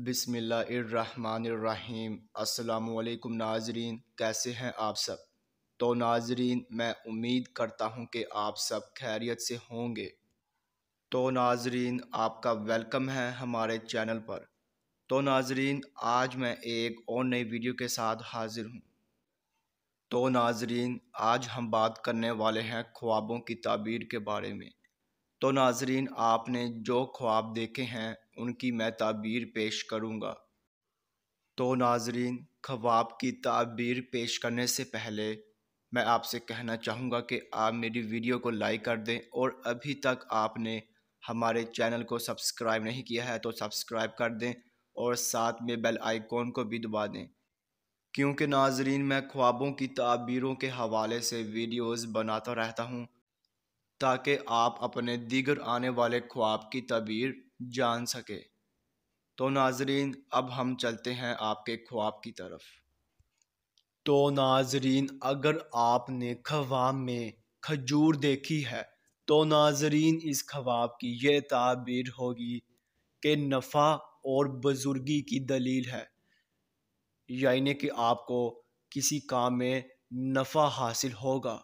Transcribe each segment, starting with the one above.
بسم اللہ الرحمن الرحیم۔ السلام علیکم ناظرین، کیسے ہیں آپ سب؟ تو ناظرین، میں امید کرتا ہوں کہ آپ سب خیریت سے ہوں گے۔ تو ناظرین، آپ کا ویلکم ہے ہمارے چینل پر۔ تو ناظرین، آج میں ایک اور نئی ویڈیو کے ساتھ حاضر ہوں۔ تو ناظرین، آج ہم بات کرنے والے ہیں خوابوں کی تعبیر کے بارے میں۔ تو ناظرین، آپ نے جو خواب دیکھے ہیں ان کی میں تعبیر پیش کروں گا۔ تو ناظرین، خواب کی تعبیر پیش کرنے سے پہلے میں آپ سے کہنا چاہوں گا کہ آپ میری ویڈیو کو لائک کر دیں، اور ابھی تک آپ نے ہمارے چینل کو سبسکرائب نہیں کیا ہے تو سبسکرائب کر دیں، اور ساتھ میں بیل آئیکن کو بھی دبا دیں، کیونکہ ناظرین میں خوابوں کی تعبیروں کے حوالے سے ویڈیوز بناتا رہتا ہوں تاکہ آپ اپنے دیگر آنے والے خواب کی تعبیر جان سکے۔ تو ناظرین، اب ہم چلتے ہیں آپ کے خواب کی طرف۔ تو ناظرین، اگر آپ نے خواب میں کھجور دیکھی ہے تو ناظرین اس خواب کی یہ تعبیر ہوگی کہ نفع اور بزرگی کی دلیل ہے، یعنی کہ آپ کو کسی کام میں نفع حاصل ہوگا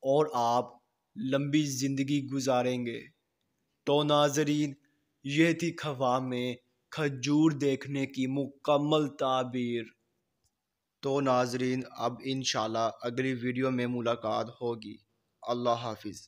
اور آپ لمبی زندگی گزاریں گے۔ تو ناظرین، یہ تھی خواب میں کھجور دیکھنے کی مکمل تعبیر۔ تو ناظرین، اب انشاءاللہ اگلی ویڈیو میں ملاقات ہوگی۔ اللہ حافظ۔